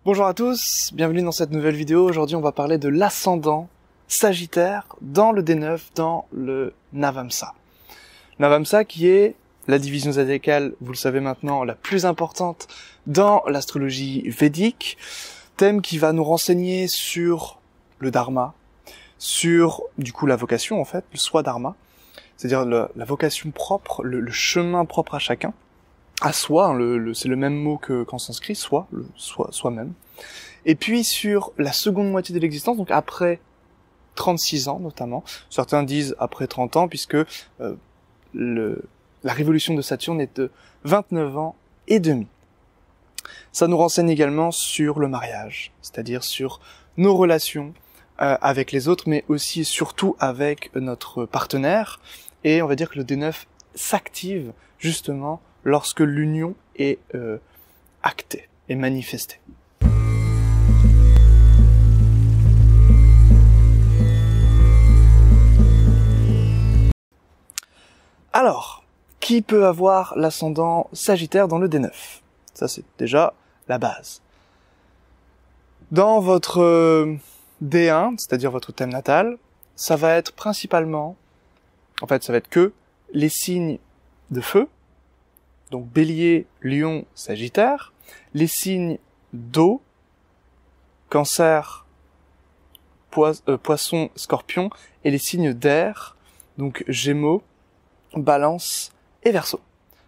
Bonjour à tous, bienvenue dans cette nouvelle vidéo. Aujourd'hui on va parler de l'ascendant Sagittaire dans le D9, dans le Navamsa. Navamsa qui est la division zodiacale, vous le savez maintenant, la plus importante dans l'astrologie védique. Thème qui va nous renseigner sur le Dharma, sur du coup la vocation en fait, le Swadharma, c'est-à-dire la vocation propre, le chemin propre à chacun. À soi, hein, c'est le même mot qu'en sanskrit, soi-même. Et puis sur la seconde moitié de l'existence, donc après 36 ans notamment, certains disent après 30 ans, puisque la révolution de Saturne est de 29 ans et demi. Ça nous renseigne également sur le mariage, c'est-à-dire sur nos relations avec les autres, mais aussi et surtout avec notre partenaire. Et on va dire que le D9 s'active justement lorsque l'union est actée et manifestée. Alors, qui peut avoir l'ascendant Sagittaire dans le D9? Ça, c'est déjà la base. Dans votre D1, c'est-à-dire votre thème natal, ça va être principalement, en fait, ça va être que les signes de feu, donc Bélier, Lion, Sagittaire, les signes d'eau, Cancer, Poisson, Scorpion, et les signes d'air, donc Gémeaux, Balance et Verseau.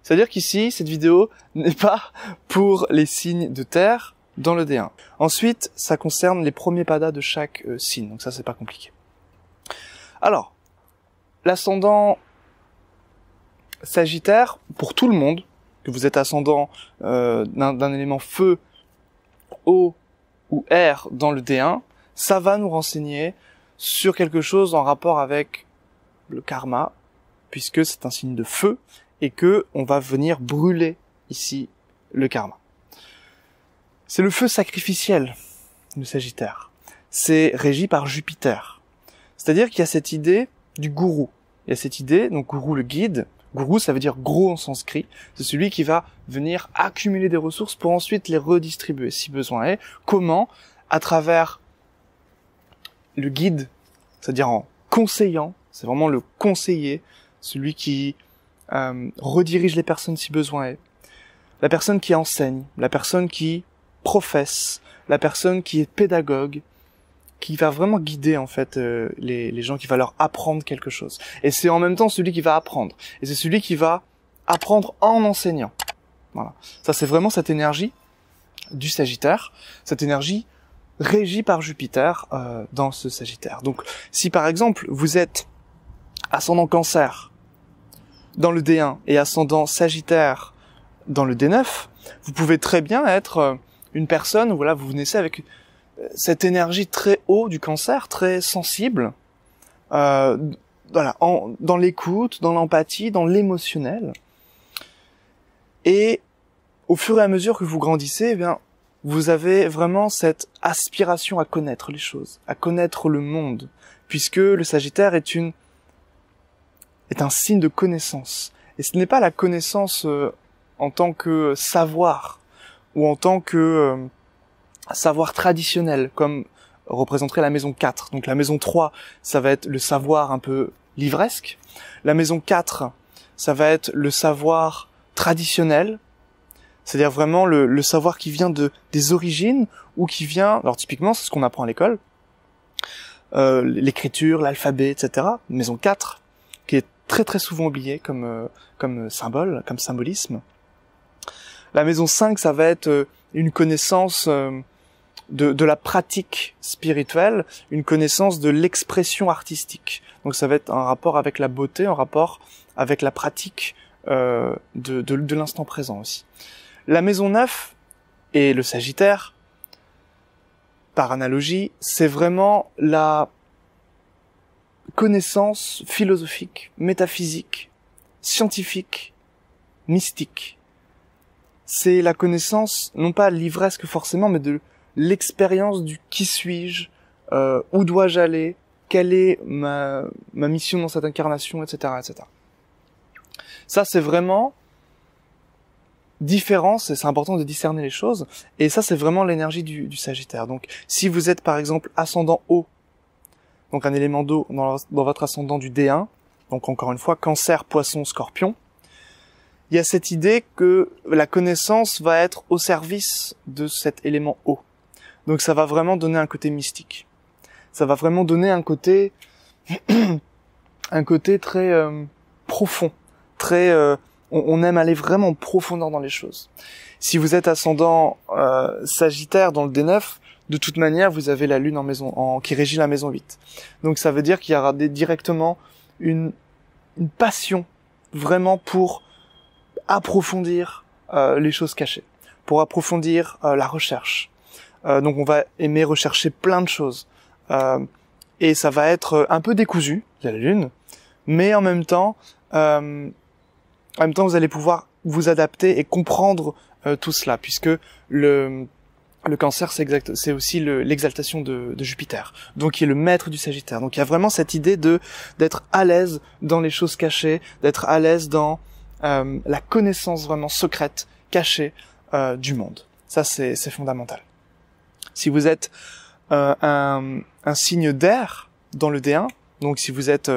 C'est-à-dire qu'ici, cette vidéo n'est pas pour les signes de terre dans le D1. Ensuite, ça concerne les premiers padas de chaque signe, donc ça c'est pas compliqué. Alors, l'ascendant Sagittaire, pour tout le monde, que vous êtes ascendant d'un élément feu, eau ou air dans le D1, ça va nous renseigner sur quelque chose en rapport avec le karma, puisque c'est un signe de feu et que on va venir brûler ici le karma. C'est le feu sacrificiel, le Sagittaire. C'est régi par Jupiter. C'est-à-dire qu'il y a cette idée du gourou. Il y a cette idée, donc gourou le guide. Gourou, ça veut dire gros en sanskrit. C'est celui qui va venir accumuler des ressources pour ensuite les redistribuer si besoin est. Comment? À travers le guide, c'est-à-dire en conseillant. C'est vraiment le conseiller, celui qui redirige les personnes si besoin est. La personne qui enseigne, la personne qui professe, la personne qui est pédagogue, qui va vraiment guider en fait les gens, qui va leur apprendre quelque chose. Et c'est en même temps celui qui va apprendre. Et c'est celui qui va apprendre en enseignant. Voilà. Ça c'est vraiment cette énergie du Sagittaire, cette énergie régie par Jupiter dans ce Sagittaire. Donc si par exemple vous êtes ascendant Cancer dans le D1 et ascendant Sagittaire dans le D9, vous pouvez très bien être une personne, voilà, vous naissez avec cette énergie très haut du Cancer, très sensible, voilà, dans l'écoute, dans l'empathie, dans l'émotionnel. Et au fur et à mesure que vous grandissez, eh bien, vous avez vraiment cette aspiration à connaître les choses, à connaître le monde, puisque le Sagittaire est un signe de connaissance. Et ce n'est pas la connaissance en tant que savoir, ou en tant que savoir traditionnel, comme représenterait la maison 4. Donc la maison 3, ça va être le savoir un peu livresque. La maison 4, ça va être le savoir traditionnel, c'est-à-dire vraiment le savoir qui vient des origines, ou qui vient, alors typiquement c'est ce qu'on apprend à l'école, l'écriture, l'alphabet, etc. Maison 4, qui est très très souvent oubliée comme symbole, comme symbolisme. La maison 5, ça va être une connaissance de la pratique spirituelle, une connaissance de l'expression artistique. Donc ça va être un rapport avec la beauté, un rapport avec la pratique de l'instant présent aussi. La maison 9 et le Sagittaire, par analogie, c'est vraiment la connaissance philosophique, métaphysique, scientifique, mystique. C'est la connaissance, non pas livresque forcément, mais de l'expérience du qui suis-je, où dois-je aller, quelle est ma mission dans cette incarnation, etc., etc. Ça, c'est vraiment différence, et c'est important de discerner les choses, et ça c'est vraiment l'énergie du Sagittaire. Donc si vous êtes par exemple ascendant eau, donc un élément d'eau dans votre ascendant du D1, donc encore une fois Cancer, Poisson, Scorpion, il y a cette idée que la connaissance va être au service de cet élément eau. Donc ça va vraiment donner un côté mystique. Ça va vraiment donner un côté très profond, très on aime aller vraiment en profondeur dans les choses. Si vous êtes ascendant Sagittaire dans le D9, de toute manière, vous avez la Lune qui régit la maison 8. Donc ça veut dire qu'il y aura directement une passion vraiment pour approfondir les choses cachées, pour approfondir la recherche. Donc on va aimer rechercher plein de choses. Et ça va être un peu décousu, il y a la Lune, mais en même temps, vous allez pouvoir vous adapter et comprendre tout cela, puisque le Cancer, c'est aussi l'exaltation de Jupiter, donc qui est le maître du Sagittaire. Donc il y a vraiment cette idée d'être à l'aise dans les choses cachées, d'être à l'aise dans la connaissance vraiment secrète, cachée du monde. Ça, c'est fondamental. Si vous êtes un signe d'air dans le D1, donc si vous êtes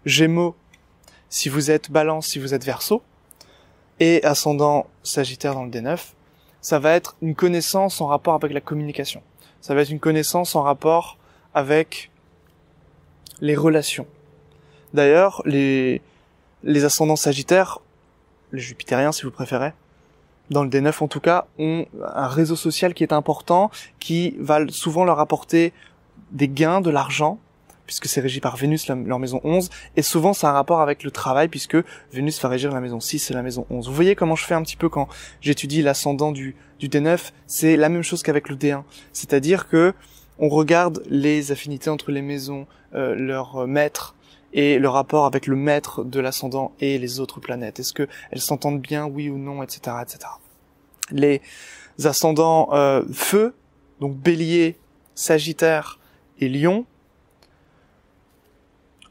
Gémeaux, si vous êtes Balance, si vous êtes Verseau, et ascendant Sagittaire dans le D9, ça va être une connaissance en rapport avec la communication. Ça va être une connaissance en rapport avec les relations. D'ailleurs, les ascendants Sagittaires, les Jupitériens si vous préférez, dans le D9 en tout cas, ont un réseau social qui est important, qui va souvent leur apporter des gains, de l'argent, puisque c'est régi par Vénus, leur maison 11, et souvent ça a un rapport avec le travail, puisque Vénus va régir la maison 6 et la maison 11. Vous voyez comment je fais un petit peu quand j'étudie l'ascendant du D9, c'est la même chose qu'avec le D1, c'est-à-dire que on regarde les affinités entre les maisons, leur maître, et le rapport avec le maître de l'ascendant et les autres planètes. Est-ce que elles s'entendent bien, oui ou non, etc., etc. Les ascendants feu, donc Bélier, Sagittaire et Lion,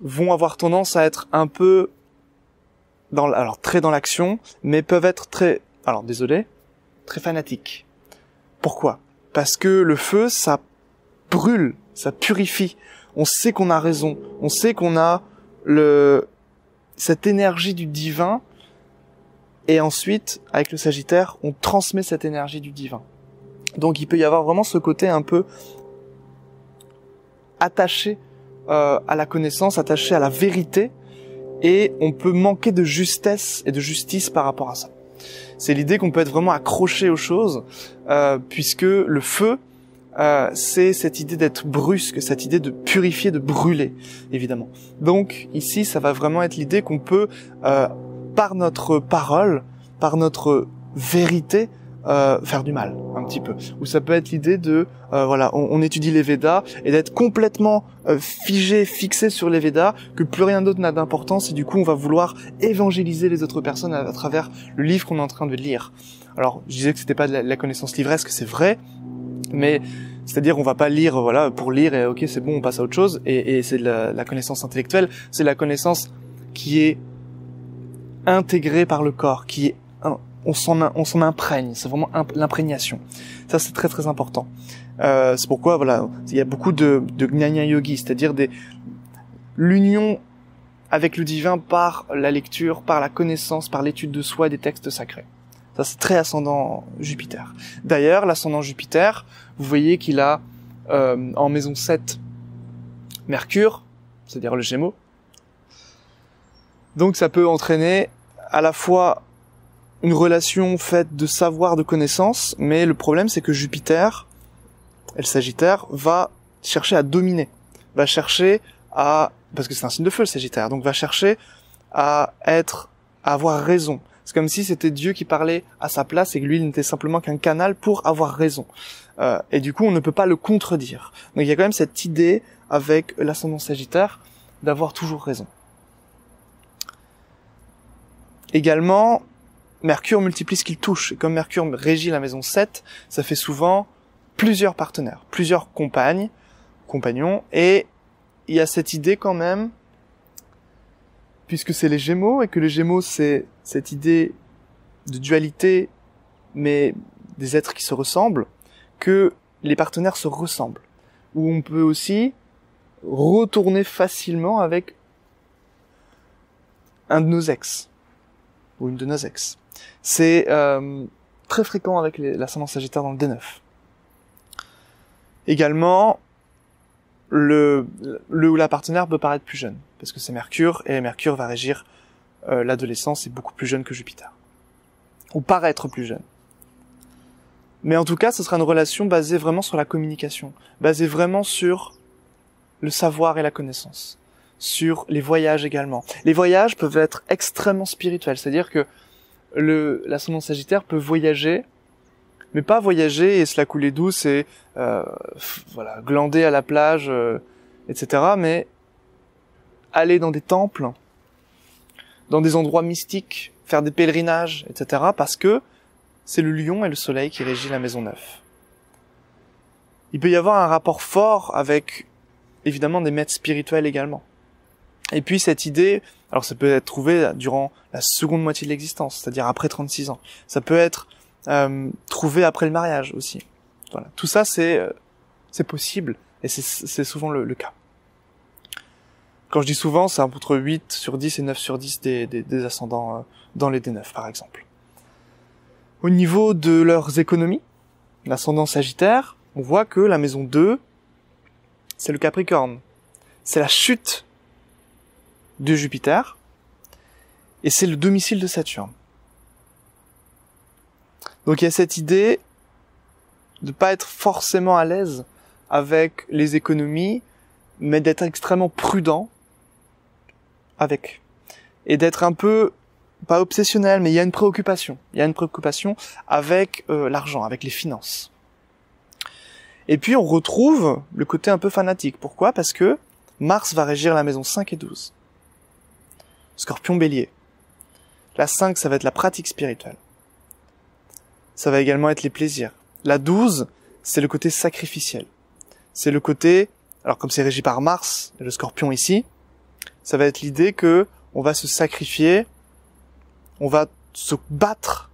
vont avoir tendance à être un peu très dans l'action, mais peuvent être très fanatiques. Pourquoi? Parce que le feu, ça brûle, ça purifie. On sait qu'on a raison, on sait qu'on a cette énergie du divin, et ensuite, avec le Sagittaire, on transmet cette énergie du divin. Donc il peut y avoir vraiment ce côté un peu attaché à la connaissance, attaché à la vérité, et on peut manquer de justesse et de justice par rapport à ça. C'est l'idée qu'on peut être vraiment accroché aux choses, puisque le feu, c'est cette idée d'être brusque, cette idée de purifier, de brûler, évidemment. Donc ici, ça va vraiment être l'idée qu'on peut, par notre parole, par notre vérité, faire du mal, un petit peu. Ou ça peut être l'idée de, on étudie les Védas, et d'être complètement fixé sur les Védas, que plus rien d'autre n'a d'importance, et du coup on va vouloir évangéliser les autres personnes à travers le livre qu'on est en train de lire. Alors, je disais que c'était pas de la connaissance livresque, c'est vrai, mais c'est-à-dire on va pas lire pour lire et ok c'est bon on passe à autre chose, et c'est de la connaissance intellectuelle, c'est la connaissance qui est intégrée par le corps, qui est on s'en imprègne, c'est vraiment l'imprégnation. Ça c'est très très important. C'est pourquoi il y a beaucoup de gnana yogi, c'est-à-dire l'union avec le divin par la lecture, par la connaissance, par l'étude de soi et des textes sacrés. Ça, c'est très ascendant Jupiter. D'ailleurs, l'ascendant Jupiter, vous voyez qu'il a en maison 7 Mercure, c'est-à-dire le Gémeaux. Donc ça peut entraîner à la fois une relation faite de savoir, de connaissance, mais le problème c'est que Jupiter, et le Sagittaire, va chercher à dominer, va chercher parce que c'est un signe de feu le Sagittaire, donc va chercher à avoir raison. C'est comme si c'était Dieu qui parlait à sa place et que lui, il n'était simplement qu'un canal pour avoir raison. Et du coup, on ne peut pas le contredire. Donc il y a quand même cette idée avec l'ascendant Sagittaire d'avoir toujours raison. Également, Mercure multiplie ce qu'il touche. Et comme Mercure régit la maison 7, ça fait souvent plusieurs partenaires, plusieurs compagnons, et il y a cette idée quand même, puisque c'est les Gémeaux, et que les Gémeaux c'est cette idée de dualité mais des êtres qui se ressemblent, que les partenaires se ressemblent. Où on peut aussi retourner facilement avec un de nos ex, ou une de nos ex. C'est très fréquent avec l'ascendant Sagittaire dans le D9. Également, le ou la partenaire peut paraître plus jeune, parce que c'est Mercure, et Mercure va régir l'adolescence, est beaucoup plus jeune que Jupiter. Ou paraître plus jeune. Mais en tout cas, ce sera une relation basée vraiment sur la communication, basée vraiment sur le savoir et la connaissance, sur les voyages également. Les voyages peuvent être extrêmement spirituels, c'est-à-dire que l'ascendant Sagittaire peut voyager, mais pas voyager et se la couler douce et voilà, glander à la plage, etc. Mais aller dans des temples, dans des endroits mystiques, faire des pèlerinages, etc. Parce que c'est le lion et le soleil qui régit la maison 9. Il peut y avoir un rapport fort avec, évidemment, des maîtres spirituels également. Et puis cette idée, alors ça peut être trouvé durant la seconde moitié de l'existence, c'est-à-dire après 36 ans. Ça peut être trouvé après le mariage aussi. Voilà, tout ça c'est possible et c'est souvent le cas. Quand je dis souvent, c'est entre 8 sur 10 et 9 sur 10 des ascendants dans les D9 par exemple. Au niveau de leurs économies, l'ascendant Sagittaire, on voit que la maison 2, c'est le Capricorne. C'est la chute de Jupiter et c'est le domicile de Saturne. Donc il y a cette idée de pas être forcément à l'aise avec les économies, mais d'être extrêmement prudent avec. Et d'être un peu, pas obsessionnel, mais il y a une préoccupation. Il y a une préoccupation avec l'argent, avec les finances. Et puis on retrouve le côté un peu fanatique. Pourquoi ? Parce que Mars va régir la maison 5 et 12. Scorpion Bélier. La 5, ça va être la pratique spirituelle. Ça va également être les plaisirs. La 12, c'est le côté sacrificiel. C'est le côté, alors comme c'est régi par Mars, le Scorpion ici, ça va être l'idée que on va se sacrifier, on va se battre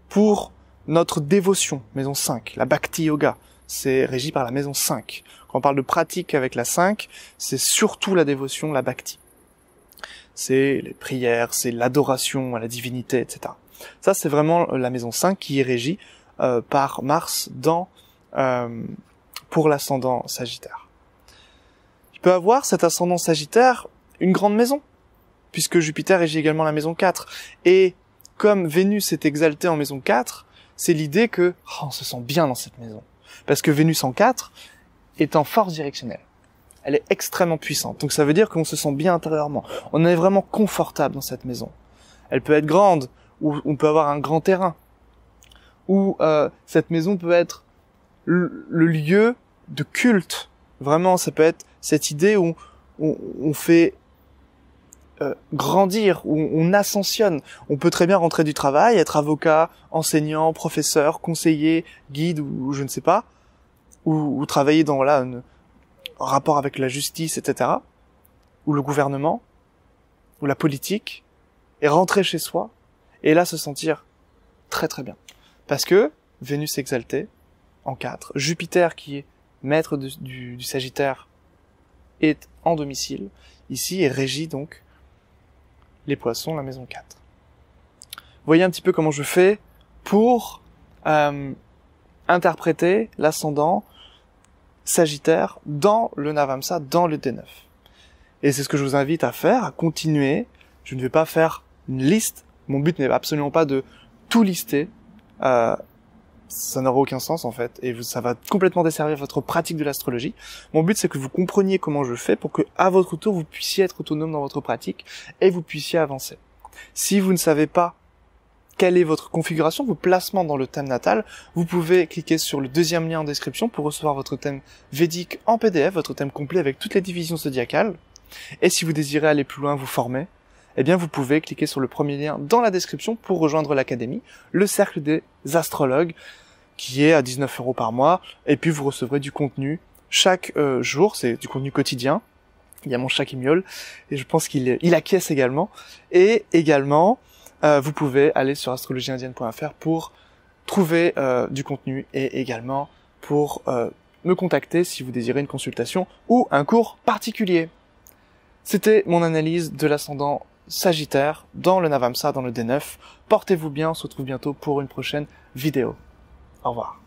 pour notre dévotion, maison 5, la Bhakti Yoga, c'est régi par la maison 5. Quand on parle de pratique avec la 5, c'est surtout la dévotion, la Bhakti. C'est les prières, c'est l'adoration à la divinité, etc. Ça, c'est vraiment la maison 5 qui est régie par Mars pour l'ascendant Sagittaire. Il peut avoir cet ascendant Sagittaire une grande maison, puisque Jupiter régit également la maison 4. Et comme Vénus est exaltée en maison 4, c'est l'idée que on se sent bien dans cette maison. Parce que Vénus en 4 est en force directionnelle. Elle est extrêmement puissante. Donc ça veut dire qu'on se sent bien intérieurement. On est vraiment confortable dans cette maison. Elle peut être grande, ou on peut avoir un grand terrain. Ou cette maison peut être le lieu de culte. Vraiment, ça peut être cette idée où on fait grandir, où on ascensionne. On peut très bien rentrer du travail, être avocat, enseignant, professeur, conseiller, guide ou je ne sais pas, ou travailler dans un rapport avec la justice, etc., ou le gouvernement, ou la politique, et rentrer chez soi, et là se sentir très très bien. Parce que Vénus exaltée, en 4, Jupiter qui est maître du Sagittaire, est en domicile, ici, et régit donc les poissons, la maison 4. Vous voyez un petit peu comment je fais pour interpréter l'ascendant Sagittaire dans le Navamsa, dans le D9. Et c'est ce que je vous invite à faire, à continuer. Je ne vais pas faire une liste. Mon but n'est absolument pas de tout lister. Ça n'aura aucun sens en fait, et ça va complètement desservir votre pratique de l'astrologie. Mon but c'est que vous compreniez comment je fais pour que à votre tour vous puissiez être autonome dans votre pratique et vous puissiez avancer. Si vous ne savez pas quelle est votre configuration, vos placements dans le thème natal, vous pouvez cliquer sur le deuxième lien en description pour recevoir votre thème védique en PDF, votre thème complet avec toutes les divisions zodiacales. Et si vous désirez aller plus loin, vous former, eh bien vous pouvez cliquer sur le premier lien dans la description pour rejoindre l'académie, le cercle des astrologues, qui est à 19 € par mois, et puis vous recevrez du contenu chaque jour, c'est du contenu quotidien. Il y a mon chat qui miaule, et je pense qu'il acquiesce également. Et également, vous pouvez aller sur astrologieindienne.fr pour trouver du contenu et également pour me contacter si vous désirez une consultation ou un cours particulier. C'était mon analyse de l'ascendant Sagittaire dans le Navamsa, dans le D9. Portez-vous bien, on se retrouve bientôt pour une prochaine vidéo. Au revoir.